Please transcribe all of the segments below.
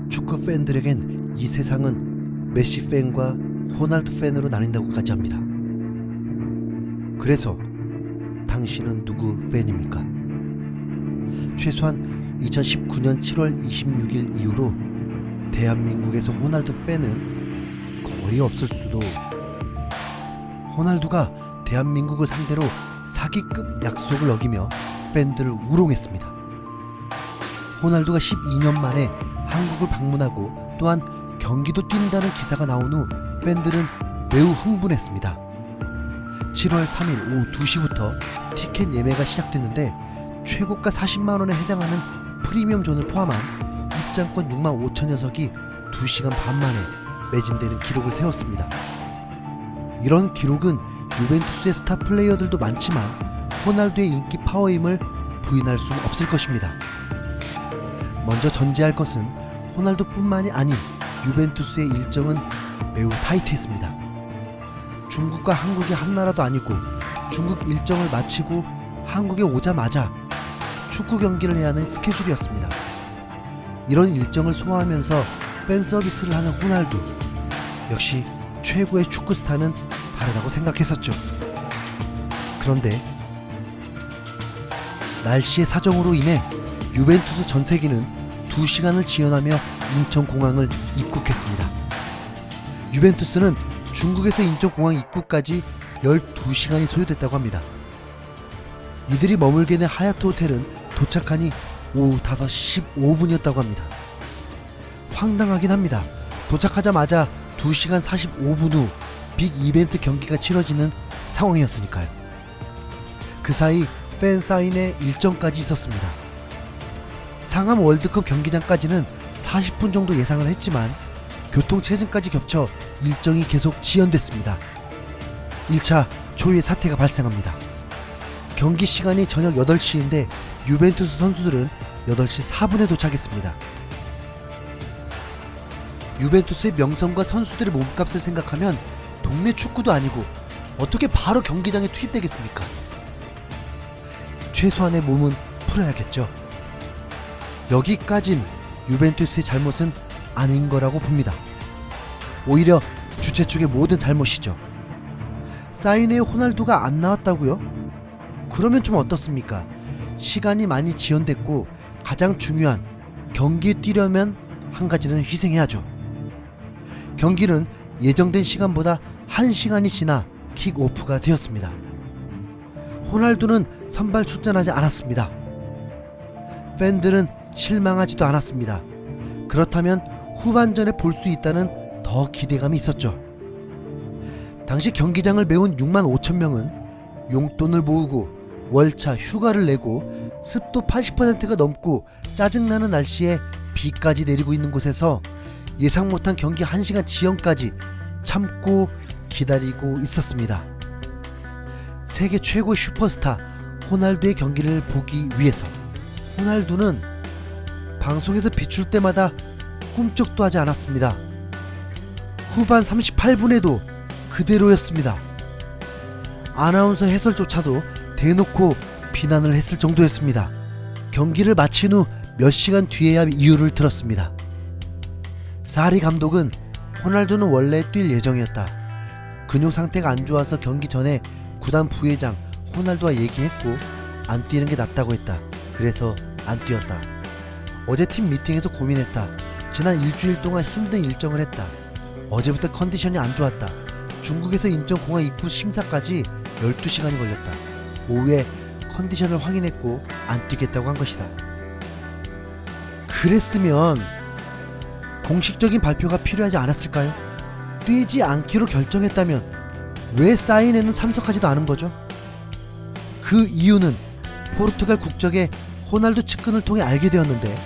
축구 팬들에겐 이 세상은 메시 팬과 호날두 팬으로 나뉜다고까지 합니다. 그래서 당신은 누구 팬입니까? 최소한 2019년 7월 26일 이후로 대한민국에서 호날두 팬은 거의 없을 수도. 호날두가 대한민국을 상대로 사기급 약속을 어기며 팬들을 우롱했습니다. 호날두가 12년 만에 한국을 방문하고 또한 경기도 뛴다는 기사가 나온 후 팬들은 매우 흥분했습니다. 7월 3일 오후 2시부터 티켓 예매가 시작됐는데 최고가 40만원에 해당하는 프리미엄 존을 포함한 입장권 6만 5천 녀석이 2시간 반 만에 매진되는 기록을 세웠습니다. 이런 기록은 유벤투스의 스타 플레이어들도 많지만 호날두의 인기 파워임을 부인할 수는 없을 것입니다. 먼저 전제할 것은 호날두뿐만이 아닌 유벤투스의 일정은 매우 타이트했습니다. 중국과 한국이 한 나라도 아니고 중국 일정을 마치고 한국에 오자마자 축구 경기를 해야 하는 스케줄이었습니다. 이런 일정을 소화하면서 팬 서비스를 하는 호날두, 역시 최고의 축구 스타는 다르다고 생각했었죠. 그런데 날씨의 사정으로 인해 유벤투스 전세기는 2시간을 지연하며 인천공항을 입국했습니다. 유벤투스는 중국에서 인천공항 입국까지 12시간이 소요됐다고 합니다. 이들이 머물게 된 하얏트 호텔은 도착하니 오후 5시 15분이었다고 합니다. 황당하긴 합니다. 도착하자마자 2시간 45분 후 빅 이벤트 경기가 치러지는 상황이었으니까요. 그 사이 팬 사인회 일정까지 있었습니다. 상암 월드컵 경기장까지는 40분 정도 예상을 했지만 교통체증까지 겹쳐 일정이 계속 지연됐습니다. 1차 초유의 사태가 발생합니다. 경기 시간이 저녁 8시인데 유벤투스 선수들은 8시 4분에 도착했습니다. 유벤투스의 명성과 선수들의 몸값을 생각하면 동네 축구도 아니고 어떻게 바로 경기장에 투입되겠습니까? 최소한의 몸은 풀어야겠죠. 여기까진 유벤투스의 잘못은 아닌 거라고 봅니다. 오히려 주최 측의 모든 잘못이죠. 사인회에 호날두가 안 나왔다고요? 그러면 좀 어떻습니까? 시간이 많이 지연됐고 가장 중요한 경기에 뛰려면 한 가지는 희생해야죠. 경기는 예정된 시간보다 1시간이 지나 킥오프가 되었습니다. 호날두는 선발 출전하지 않았습니다. 팬들은 실망하지도 않았습니다. 그렇다면 후반전에 볼 수 있다는 더 기대감이 있었죠. 당시 경기장을 메운 6만 5천 명은 용돈을 모으고 월차 휴가를 내고 습도 80%가 넘고 짜증나는 날씨에 비까지 내리고 있는 곳에서 예상 못한 경기 1시간 지연까지 참고 기다리고 있었습니다. 세계 최고의 슈퍼스타 호날두의 경기를 보기 위해서. 호날두는 방송에서 비출 때마다 꿈쩍도 하지 않았습니다. 후반 38분에도 그대로였습니다. 아나운서 해설조차도 대놓고 비난을 했을 정도였습니다. 경기를 마친 후 몇 시간 뒤에야 이유를 들었습니다. 사리 감독은 호날두는 원래 뛸 예정이었다. 근육 상태가 안 좋아서 경기 전에 구단 부회장 호날두와 얘기했고 안 뛰는 게 낫다고 했다. 그래서 안 뛰었다. 어제 팀 미팅에서 고민했다. 지난 일주일 동안 힘든 일정을 했다. 어제부터 컨디션이 안 좋았다. 중국에서 인천공항 입구 심사까지 12시간이 걸렸다. 오후에 컨디션을 확인했고 안 뛰겠다고 한 것이다. 그랬으면 공식적인 발표가 필요하지 않았을까요? 뛰지 않기로 결정했다면 왜 사인회는 참석하지도 않은 거죠? 그 이유는 포르투갈 국적의 호날두 측근을 통해 알게 되었는데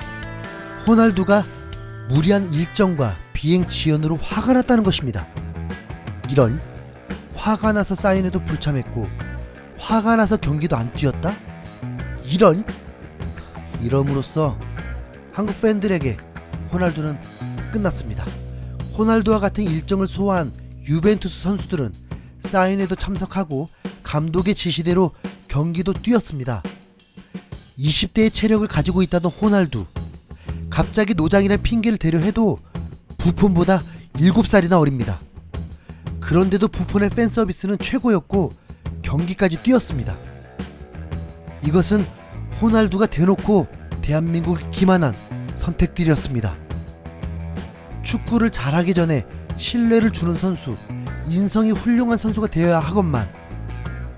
호날두가 무리한 일정과 비행 지연으로 화가 났다는 것입니다. 이런, 화가 나서 사인회도 불참했고 화가 나서 경기도 안 뛰었다? 이럼으로써 한국 팬들에게 호날두는 끝났습니다. 호날두와 같은 일정을 소화한 유벤투스 선수들은 사인회도 참석하고 감독의 지시대로 경기도 뛰었습니다. 20대의 체력을 가지고 있다던 호날두, 갑자기 노장이란 핑계를 대려 해도 부폰보다 7살이나 어립니다. 그런데도 부폰의 팬 서비스는 최고였고 경기까지 뛰었습니다. 이것은 호날두가 대놓고 대한민국을 기만한 선택들이었습니다. 축구를 잘하기 전에 신뢰를 주는 선수, 인성이 훌륭한 선수가 되어야 하건만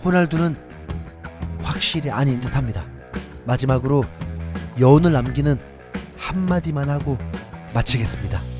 호날두는 확실히 아닌 듯합니다. 마지막으로 여운을 남기는 한마디만 하고 마치겠습니다.